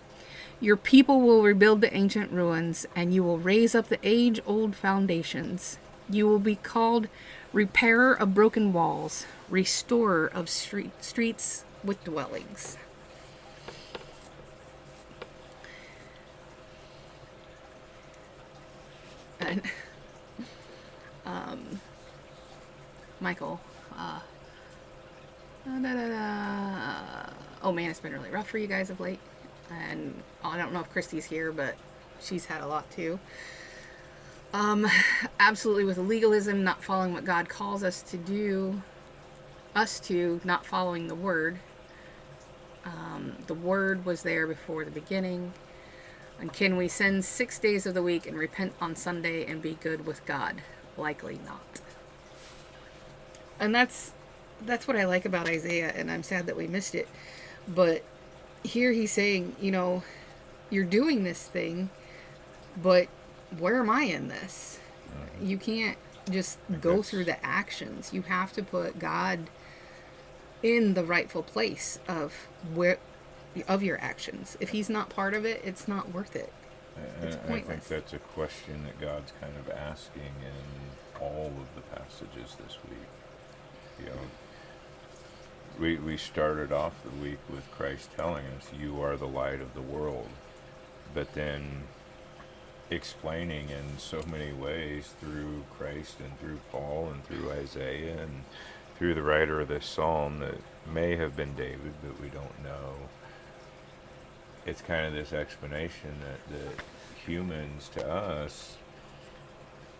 [SPEAKER 1] Your people will rebuild the ancient ruins, and you will raise up the age-old foundations. You will be called repairer of broken walls, restorer of streets with dwellings. And, Michael, oh man, it's been really rough for you guys of late. And I don't know if Christy's here, but she's had a lot too. Absolutely with legalism, not following what God calls us to do, not following the Word. The Word was there before the beginning. And can we sin 6 days of the week and repent on Sunday and be good with God? Likely not. And that's what I like about Isaiah, and I'm sad that we missed it. But here he's saying, you're doing this thing, but where am I in this? You can't just go through the actions. You have to put God in the rightful place of your actions. If He's not part of it, it's not worth it. It's pointless.
[SPEAKER 2] I think that's a question that God's kind of asking all of the passages this week. You know, we started off the week with Christ telling us, "You are the light of the world," but then explaining in so many ways through Christ and through Paul and through Isaiah and through the writer of this psalm that may have been David, but we don't know. It's kind of this explanation that humans, to us,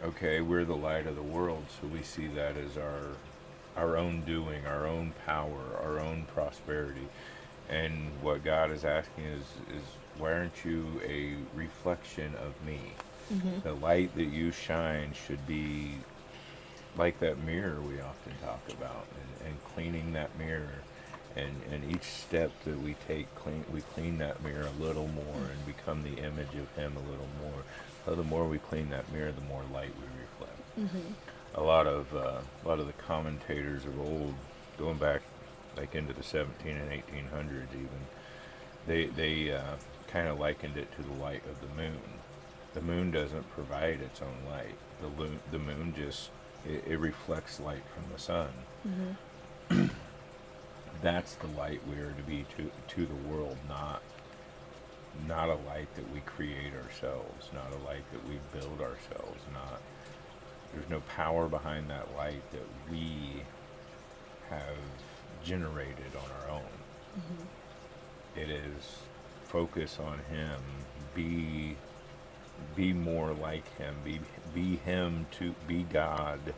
[SPEAKER 2] okay, we're the light of the world, so we see that as our own doing, our own power, our own prosperity. And what God is asking is why aren't you a reflection of me?
[SPEAKER 1] Mm-hmm.
[SPEAKER 2] The light that you shine should be like that mirror we often talk about, and cleaning that mirror. And each step that we take, we clean that mirror a little more and become the image of Him a little more. So the more we clean that mirror, the more light we reflect.
[SPEAKER 1] Mm-hmm.
[SPEAKER 2] A lot of the commentators of old, going back like into the 17 and 1800s even, they kind of likened it to the light of the moon. The moon doesn't provide its own light. The moon just it reflects light from the sun.
[SPEAKER 1] Mm-hmm.
[SPEAKER 2] That's the light we are to be to the world, not a light that we create ourselves, not a light that we build ourselves, not there's no power behind that light that we have generated on our own.
[SPEAKER 1] Mm-hmm.
[SPEAKER 2] It is focus on Him, be more like Him, be Him, to be God,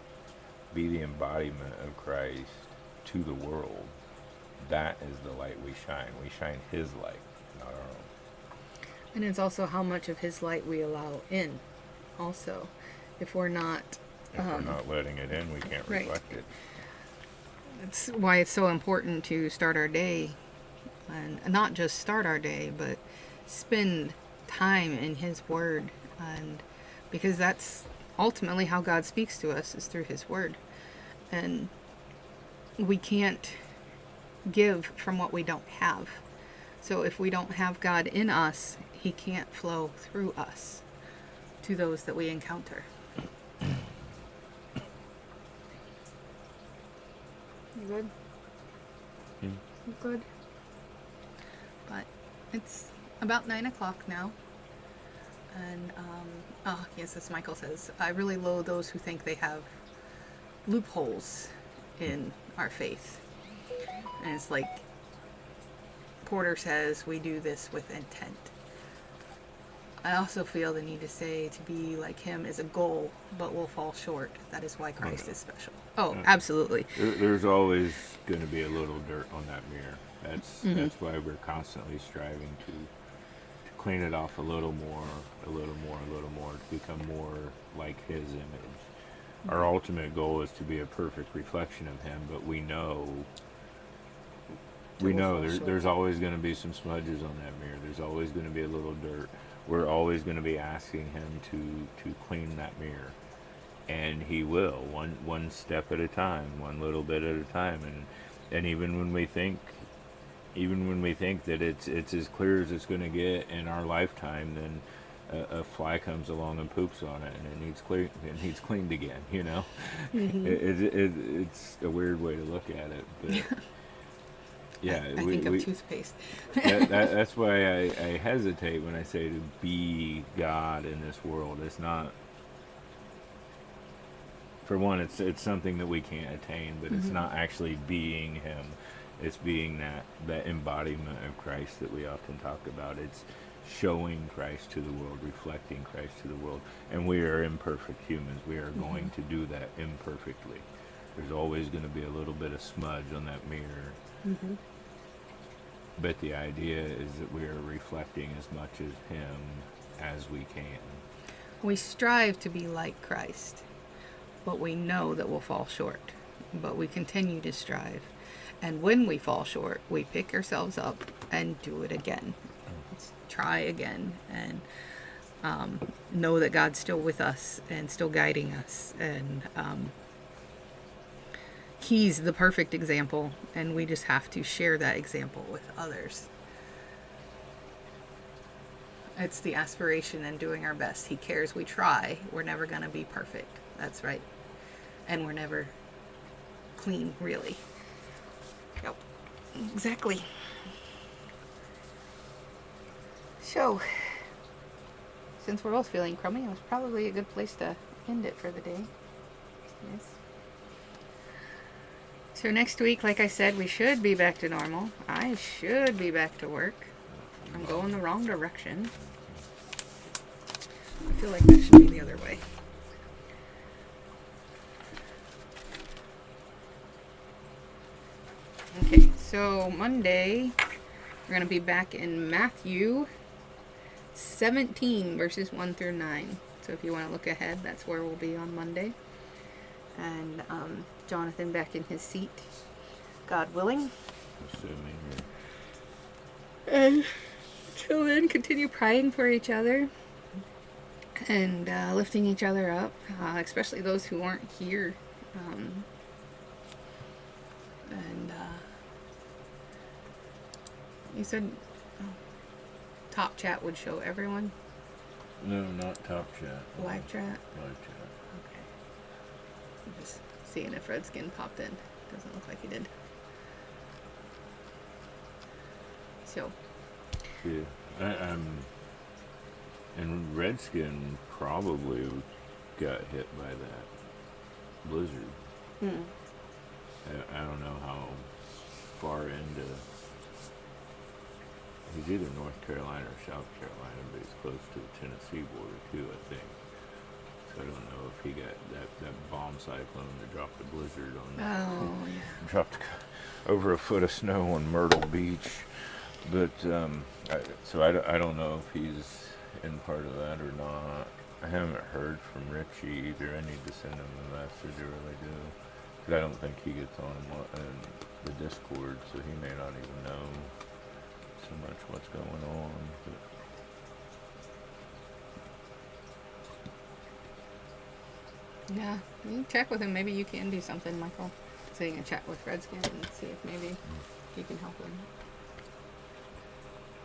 [SPEAKER 2] be the embodiment of Christ to the world. That is the light we shine. We shine His light, not our own.
[SPEAKER 1] And it's also how much of His light we allow in. Also, if we're not
[SPEAKER 2] Letting it in, we can't
[SPEAKER 1] right.
[SPEAKER 2] reflect it.
[SPEAKER 1] That's why it's so important to start our day, and not just start our day, but spend time in His Word, and because that's ultimately how God speaks to us, is through His Word. And we can't give from what we don't have. So if we don't have God in us, He can't flow through us to those that we encounter. You good?
[SPEAKER 2] Hmm.
[SPEAKER 1] You good? But it's about 9 o'clock now. And, yes, as Michael says, I really loathe those who think they have loopholes in our faith. And it's like Porter says, we do this with intent. I also feel the need to say to be like Him is a goal, but will fall short. That is why Christ is special. Oh, absolutely.
[SPEAKER 2] There's always going to be a little dirt on that mirror. That's why we're constantly striving to clean it off a little more, to become more like His image. Our ultimate goal is to be a perfect reflection of Him, but we know there's always going to be some smudges on that mirror. There's always going to be a little dirt. We're always going to be asking Him to clean that mirror, and He will, one step at a time, one little bit at a time. And even when we think that it's as clear as it's going to get in our lifetime, then a fly comes along and poops on it, and it needs cleaned again. You know, it's a weird way to look at it, but yeah,
[SPEAKER 1] I think of toothpaste.
[SPEAKER 2] that's why I hesitate when I say to be God in this world. It's not. For one, it's something that we can't attain, but it's not actually being Him. It's being that embodiment of Christ that we often talk about. It's showing Christ to the world, reflecting Christ to the world. And we are imperfect humans. We are going to do that imperfectly. There's always going to be a little bit of smudge on that mirror.
[SPEAKER 1] Mm-hmm.
[SPEAKER 2] But the idea is that we are reflecting as much as Him as we can.
[SPEAKER 1] We strive to be like Christ, but we know that we'll fall short. But we continue to strive. And when we fall short, we pick ourselves up and do it again. Let's try again, and know that God's still with us and still guiding us. And He's the perfect example, and we just have to share that example with others. It's the aspiration and doing our best. He cares we try. We're never going to be perfect. That's right. and we're never clean, really. Yep, exactly. So, since we're both feeling crummy, it was probably a good place to end it for the day. Yes. So next week, like I said, we should be back to normal. I should be back to work. I'm going the wrong direction. I feel like that should be the other way. Okay, so Monday, we're going to be back in Matthew 17, verses 1 through 9. So if you want to look ahead, that's where we'll be on Monday. And Jonathan back in his seat, God willing.
[SPEAKER 2] Assuming
[SPEAKER 1] And till then, continue praying for each other and lifting each other up, especially those who aren't here. And you said Top Chat would show everyone?
[SPEAKER 2] no, not Top Chat.
[SPEAKER 1] Live chat?
[SPEAKER 2] Live chat.
[SPEAKER 1] Okay. I'm just seeing if Redskin popped in. Doesn't look like he did. So.
[SPEAKER 2] Yeah, and Redskin probably got hit by that blizzard.
[SPEAKER 1] Mm.
[SPEAKER 2] I don't know how far into. He's either North Carolina or South Carolina, but he's close to the Tennessee border too, I think. So I don't know if he got that bomb cyclone that dropped a blizzard on.
[SPEAKER 1] Oh, yeah.
[SPEAKER 2] Dropped over a foot of snow on Myrtle Beach, but so I don't know if he's in part of that or not. I haven't heard from Richie either. I need to send him a message, I really do. But I don't think he gets on the Discord, so he may not even know so much what's going on. But
[SPEAKER 1] Yeah, you check with him. Maybe you can do something, Michael. So you can chat with Redskin and see if maybe you can help him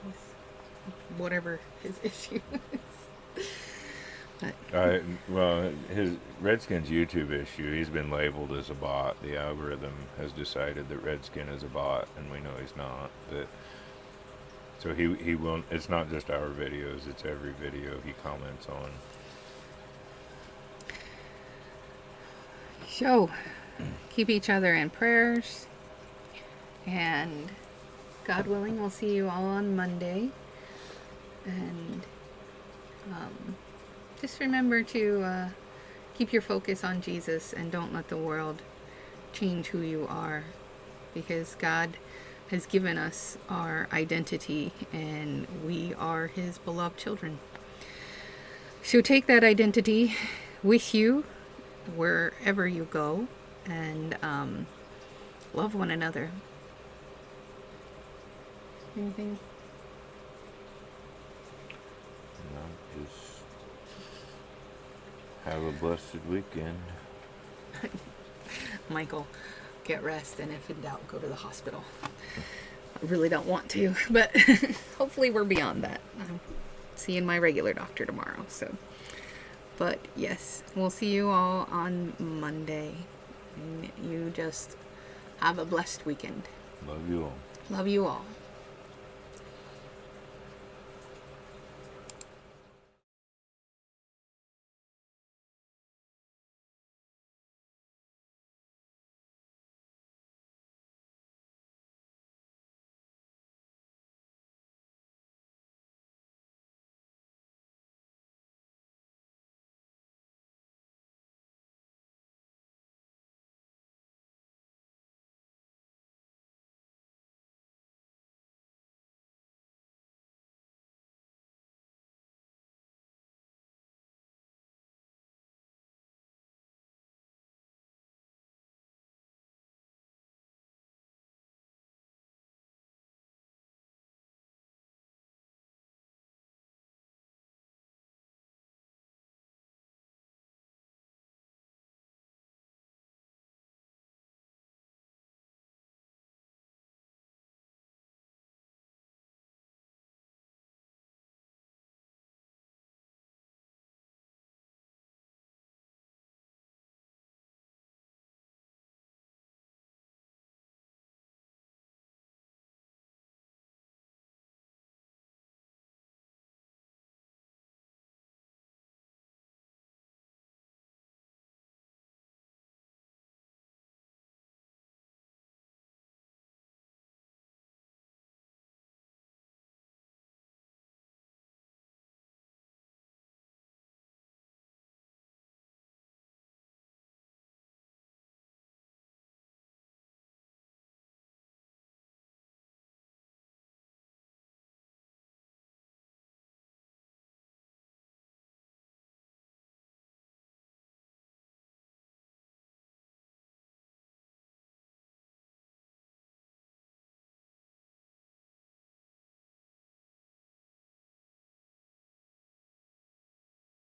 [SPEAKER 1] with whatever his issue is. But
[SPEAKER 2] well, his Redskin's YouTube issue, he's been labeled as a bot. The algorithm has decided that Redskin is a bot, and we know he's not. But so he won't. It's not just our videos; it's every video he comments on.
[SPEAKER 1] So, keep each other in prayers, and God willing, we'll see you all on Monday. And just remember to keep your focus on Jesus and don't let the world change who you are, because God has given us our identity and we are His beloved children. So take that identity with you wherever you go, and love one another. Anything?
[SPEAKER 2] No, just have a blessed weekend.
[SPEAKER 1] Michael, get rest, and if in doubt, go to the hospital. I really don't want to, but hopefully we're beyond that. I'm seeing my regular doctor tomorrow, so. But yes, we'll see you all on Monday. And you just have a blessed weekend.
[SPEAKER 2] Love you all.
[SPEAKER 1] Love you all.